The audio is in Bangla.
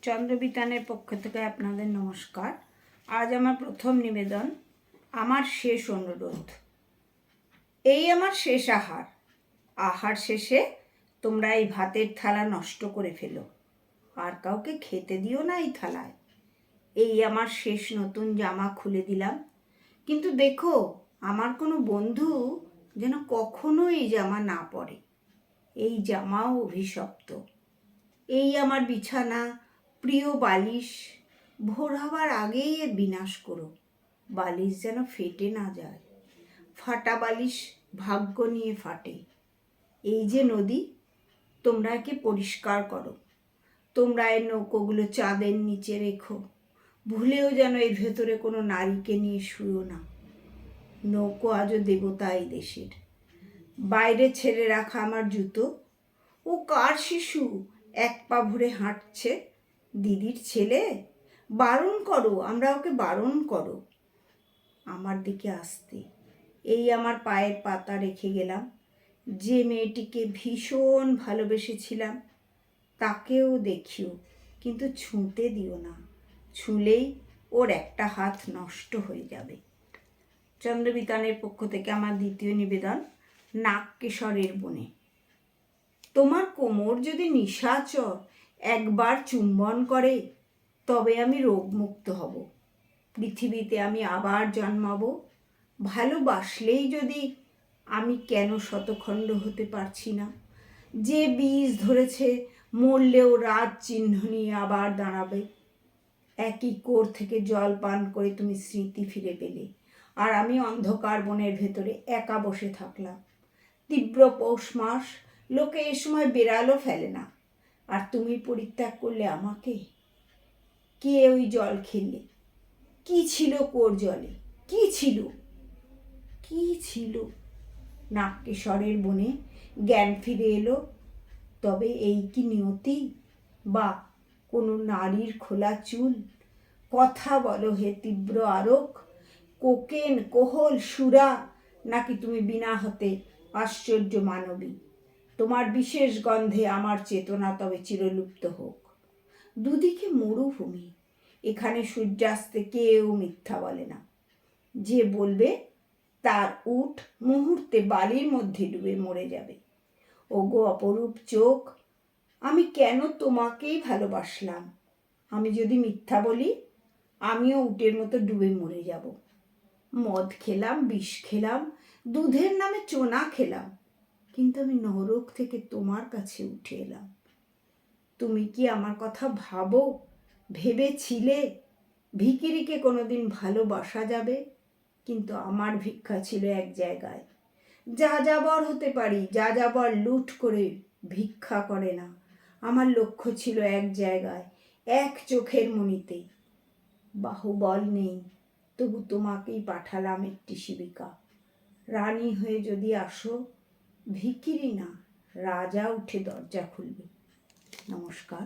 চন্দ্রবিতানের পক্ষ থেকে আপনাদের নমস্কার। আজ আমার প্রথম নিবেদন, আমার শেষ অনুরোধ। এই আমার শেষ আহার শেষে তোমরা এই ভাতের থালা নষ্ট করে ফেলো, আর কাউকে খেতে দিও না এই থালায়। এই আমার শেষ নতুন জামা খুলে দিলাম, কিন্তু দেখো আমার কোনো বন্ধু যেন কখনো এই জামা না পরে। এই জামাও অভিশপ্ত। এই আমার বিছানা, প্রিয় বালিশ, ভোর হবার আগেই এর বিনাশ করো। বালিশ যেন ফেটে না যায়। ফাটা বালিশ ভাগ্য নিয়ে ফাটে। এই যে নদী, তোমরা একে পরিষ্কার করো। তোমরা এর নৌকোগুলো চাঁদের নিচে রেখো। ভুলেও যেন এর ভেতরে কোনো নারীকে নিয়ে শুয়ো না। নৌকো আজও দেবতা এই দেশের। বাইরে ছেড়ে রাখা আমার জুতো, ও কার শিশু এক পা ভরে হাঁটছে? দিদির ছেলে? বারণ করো, আমরা ওকে বারণ করো আমার দিকে আসতে। এই আমার পায়ের পাতা রেখে গেলাম। যে মেয়েটিকে ভীষণ ভালোবেসেছিলাম তাকেও দেখিও, কিন্তু ছুঁতে দিও না। ছুঁলেই ওর একটা হাত নষ্ট হয়ে যাবে। চন্দ্রবিতানের পক্ষ থেকে আমার দ্বিতীয় নিবেদন, নাগকেশরের বনে। তোমার কোমর যদি নিশাচর একবার চুম্বন করে, তবে আমি রোগমুক্ত হব। পৃথিবীতে আমি আবার জন্মাবো। ভালোবাসলেই যদি আমি কেন শতখণ্ড হতে পারছি না? যে বীজ ধরেছে মরলেও রাজ চিহ্ন নিয়ে আবার দাঁড়াবে। একই কোর থেকে জল পান করে তুমি স্মৃতি ফিরে পেলে, আর আমি অন্ধকার বনের ভেতরে একা বসে থাকলাম। তীব্র পৌষ মাস, লোকে এ সময় বেড়ালও ফেলে না, আর তুমি পরিত্যাগ করলে আমাকে। কে ওই জল খেলে? কি ছিল কোর জলে? কি ছিল? কি ছিল? নাগকেশরের বনে জ্ঞান ফিরে এলো। তবে এই কি নিয়তি, বা কোনো নারীর খোলা চুল? কথা বলো হে তীব্র আরক, কোকেন, কোহল, সুরা, নাকি তুমি বিনা হতে আশ্চর্য মানবী? তোমার বিশেষ গন্ধে আমার চেতনা তবে চিরলুপ্ত হোক। দুদিকে মরুভূমি, এখানে সূর্যাস্তে কেউ মিথ্যা বলে না। যে বলবে তার উট মুহূর্তে বালির মধ্যে ডুবে মরে যাবে। ওগো অপরূপ চোখ, আমি কেন তোমাকেই ভালোবাসলাম? আমি যদি মিথ্যা বলি, আমিও উটের মতো ডুবে মরে যাব। মদ খেলাম, বিষ খেলাম, দুধের নামে চোনা খেলাম, কিন্তু আমি নরক থেকে তোমার কাছে উঠে এলাম। তুমি কি আমার কথা ভাবো? ভেবেছিলে ভিখিরিকে কোনোদিন ভালোবাসা যাবে? কিন্তু আমার ভিক্ষা ছিল এক জায়গায়। যা যাবর হতে পারি, যা যাবর লুট করে ভিক্ষা করে না। আমার লক্ষ্য ছিল এক জায়গায়, এক চোখের মণিতে। বাহুবল নেই, তবু তোমাকেই পাঠালাম একটি শিবিকা। রানী হয়ে যদি আসো, ভিখিরি না রাজা উঠে দরজা খুলবে। নমস্কার।